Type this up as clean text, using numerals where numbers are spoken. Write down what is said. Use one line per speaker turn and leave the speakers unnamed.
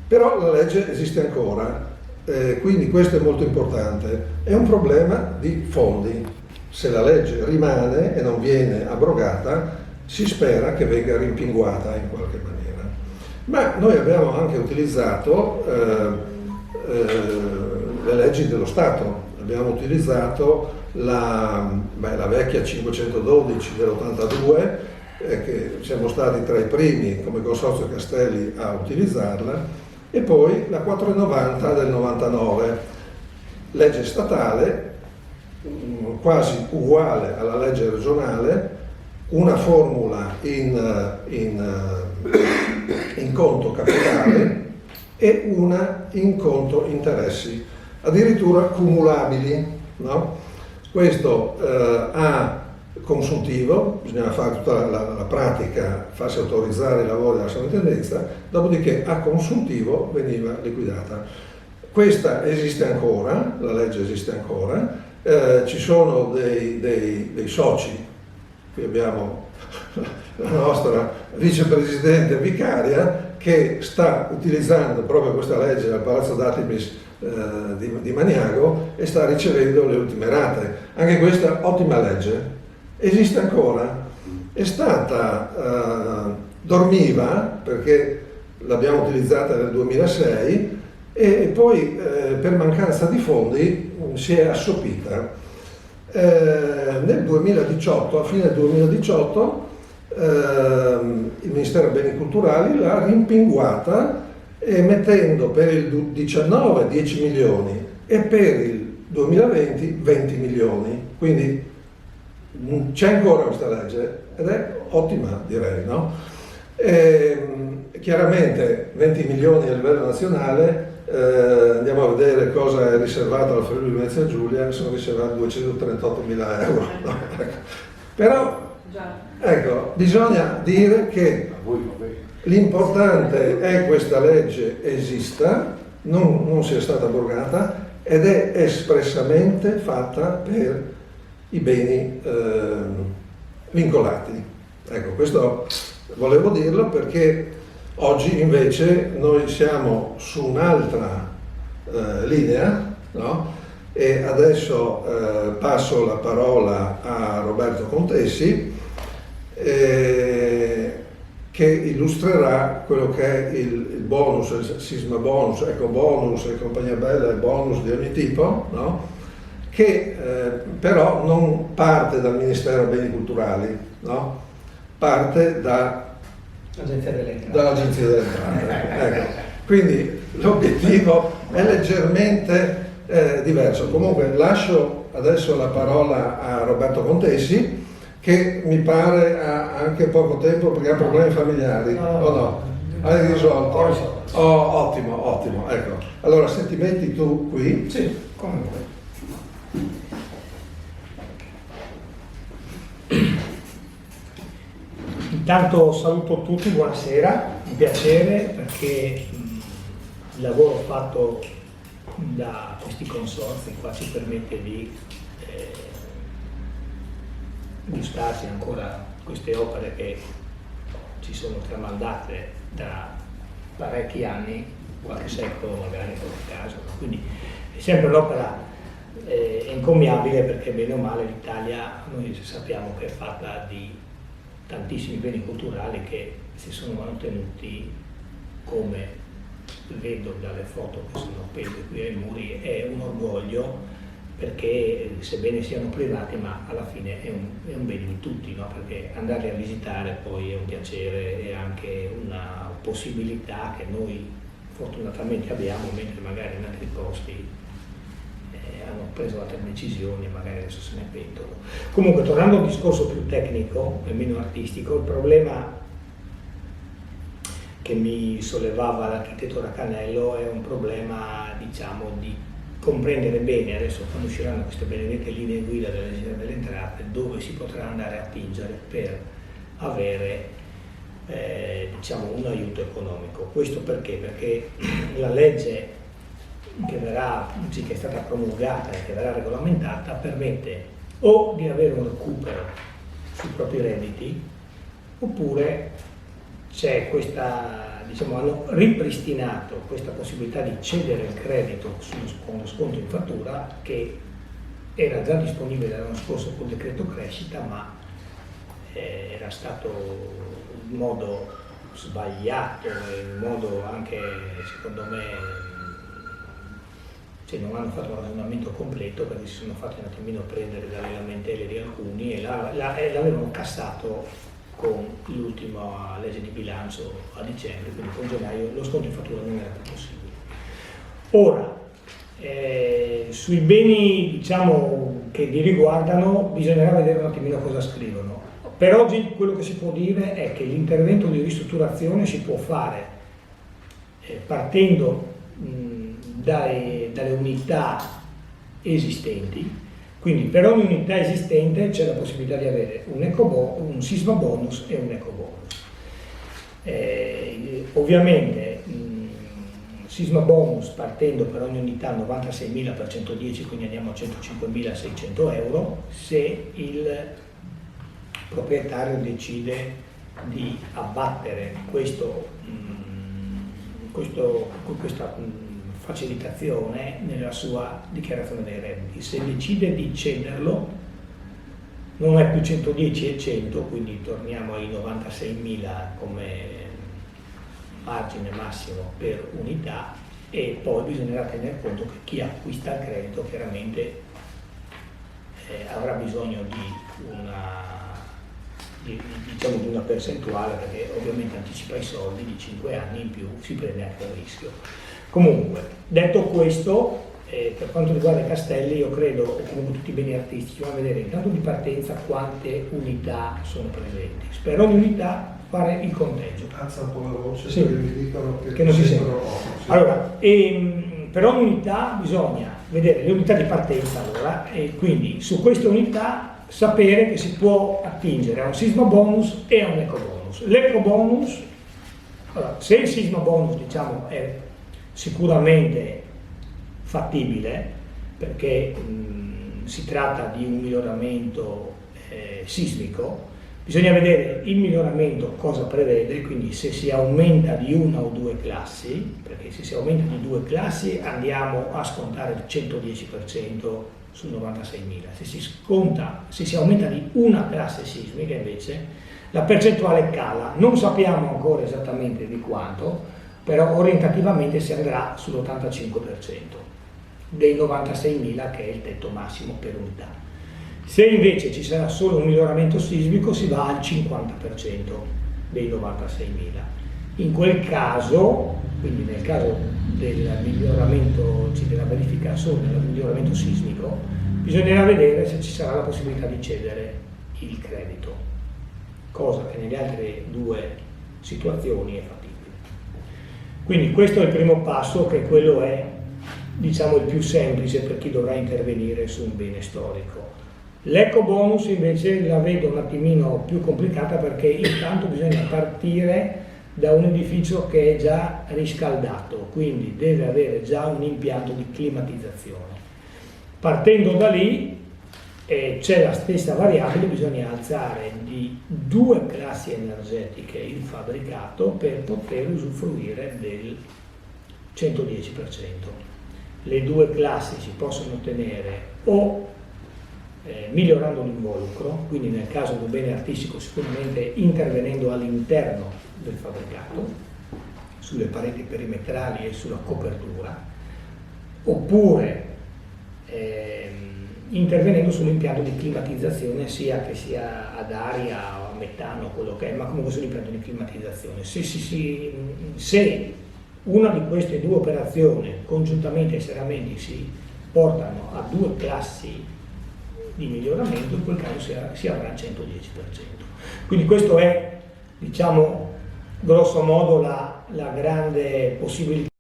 Però la legge esiste ancora, quindi questo è molto importante. È un problema di fondi. Se la legge rimane e non viene abrogata, si spera che venga rimpinguata in qualche maniera. Ma noi abbiamo anche utilizzato le leggi dello Stato, abbiamo utilizzato la vecchia 512 dell'82, che siamo stati tra i primi come Consorzio Castelli a utilizzarla, e poi la 490 del 99, legge statale quasi uguale alla legge regionale, una formula in conto capitale e una in conto interessi, addirittura cumulabili, no? Questo a consuntivo, bisognava fare tutta la pratica, farsi autorizzare i lavori dalla sovrintendenza, dopodiché a consuntivo veniva liquidata. Questa esiste ancora, la legge esiste ancora, ci sono dei soci, qui abbiamo la nostra vicepresidente vicaria che sta utilizzando proprio questa legge al Palazzo d'Artemis di Maniago e sta ricevendo le ultime rate. Anche questa ottima legge esiste ancora, è stata dormiva perché l'abbiamo utilizzata nel 2006 e poi per mancanza di fondi si è assopita. Nel 2018, a fine 2018, il Ministero dei Beni Culturali l'ha rimpinguata mettendo per il 19 10 milioni e per il 2020 20 milioni, quindi c'è ancora questa legge ed è ottima, direi, no? Chiaramente 20 milioni a livello nazionale, andiamo a vedere cosa è riservato al Friuli Venezia Giulia, sono riservati 238.000 euro. No? Però ecco, bisogna dire che l'importante è che questa legge esista, non sia stata abrogata ed è espressamente fatta per i beni vincolati. Ecco, questo volevo dirlo perché oggi invece noi siamo su un'altra linea, no? E adesso passo la parola a Roberto Contessi che illustrerà quello che è il bonus, il sisma bonus, eco bonus e compagnia bella e bonus di ogni tipo, no? Che però non parte dal Ministero dei Beni Culturali, no? Parte dall'Agenzia delle Entrate. Ecco. Quindi l'obiettivo è leggermente diverso. Comunque lascio adesso la parola a Roberto Contessi, che mi pare ha anche poco tempo perché ha problemi familiari, o no? Hai risolto? Oh, ottimo, ecco. Allora se ti metti tu qui.
Sì, comunque. Intanto saluto tutti, buonasera, un piacere perché il lavoro fatto da questi consorzi qua ci permette di gustarsi ancora queste opere che ci sono tramandate da parecchi anni, qualche secolo magari in qualche caso, quindi è sempre un'opera encomiabile perché bene o male l'Italia, noi sappiamo che è fatta di tantissimi beni culturali che si sono mantenuti, come vedo dalle foto che sono appese qui ai muri, è un orgoglio perché sebbene siano privati ma alla fine è un bene di tutti, no? Perché andarli a visitare poi è un piacere e anche una possibilità che noi fortunatamente abbiamo, mentre magari in altri posti hanno preso altre decisioni e magari adesso se ne pentono. Comunque, tornando a un discorso più tecnico e meno artistico, il problema che mi sollevava l'architetto Racanello è un problema, diciamo, di comprendere bene, adesso quando usciranno queste benedette linee guida dell'Agenzia delle Entrate, dove si potrà andare a attingere per avere diciamo un aiuto economico. Questo perché? Perché la legge che è stata promulgata e che verrà regolamentata permette o di avere un recupero sui propri redditi oppure c'è questa diciamo, hanno ripristinato questa possibilità di cedere il credito con lo sconto in fattura, che era già disponibile l'anno scorso col decreto crescita, ma era stato in modo sbagliato, in modo anche, secondo me, cioè non hanno fatto un ragionamento completo, perché si sono fatti un attimino prendere dalle lamentele di alcuni e l'avevano cassato con l'ultima legge di bilancio a dicembre, quindi con gennaio lo sconto in fattura non era più possibile. Ora, sui beni, diciamo, che li riguardano bisognerà vedere un attimino cosa scrivono. Per oggi quello che si può dire è che l'intervento di ristrutturazione si può fare partendo dalle unità esistenti, quindi per ogni unità esistente c'è la possibilità di avere un sisma bonus e un eco bonus. Ovviamente sisma bonus partendo per ogni unità 96.000 per 110, quindi andiamo a 105.600 euro, se il proprietario decide di abbattere questa facilitazione nella sua dichiarazione dei redditi. Se decide di cederlo non è più 110 e 100, quindi torniamo ai 96.000 come margine massimo per unità, e poi bisognerà tenere conto che chi acquista il credito chiaramente avrà bisogno di una percentuale, perché ovviamente anticipa i soldi di 5 anni in più, si prende anche il rischio. Comunque, detto questo, per quanto riguarda i castelli, io credo, o comunque tutti i beni artistici, dobbiamo vedere intanto di partenza quante unità sono presenti. Per ogni unità fare il conteggio.
Alza un po' la voce,
sì,
perché mi dicono
che non si sente.
Sì.
Allora, per ogni unità bisogna vedere le unità di partenza, allora, e quindi su queste unità sapere che si può attingere a un sisma bonus e a un eco bonus. L'eco bonus, allora, se il sisma bonus, diciamo, è sicuramente fattibile, perché si tratta di un miglioramento sismico, bisogna vedere il miglioramento cosa prevede, quindi se si aumenta di una o due classi, perché se si aumenta di 2 classi andiamo a scontare il 110% su 96.000, se si aumenta di una classe sismica invece la percentuale cala, non sappiamo ancora esattamente di quanto, però orientativamente si andrà sull'85% dei 96.000, che è il tetto massimo per unità. Se invece ci sarà solo un miglioramento sismico si va al 50% dei 96.000. In quel caso, quindi nel caso del miglioramento, della verifica solo del miglioramento sismico, bisognerà vedere se ci sarà la possibilità di cedere il credito, cosa che nelle altre 2 situazioni è fattibile. Quindi questo è il primo passo, che quello è, diciamo, il più semplice per chi dovrà intervenire su un bene storico. L'eco bonus invece la vedo un attimino più complicata, perché intanto bisogna partire da un edificio che è già riscaldato, quindi deve avere già un impianto di climatizzazione. Partendo da lì c'è la stessa variabile, bisogna alzare di 2 classi energetiche il fabbricato per poter usufruire del 110%. Le 2 classi si possono ottenere o migliorando l'involucro, quindi nel caso di un bene artistico sicuramente intervenendo all'interno del fabbricato, sulle pareti perimetrali e sulla copertura, oppure intervenendo sull'impianto di climatizzazione, sia che sia ad aria o a metano, quello che è, ma comunque sull'impianto di climatizzazione. Se una di queste 2 operazioni congiuntamente e seriamente si portano a 2 classi di miglioramento, in quel caso si avrà il 110%. Quindi questo è, diciamo, grosso modo la grande possibilità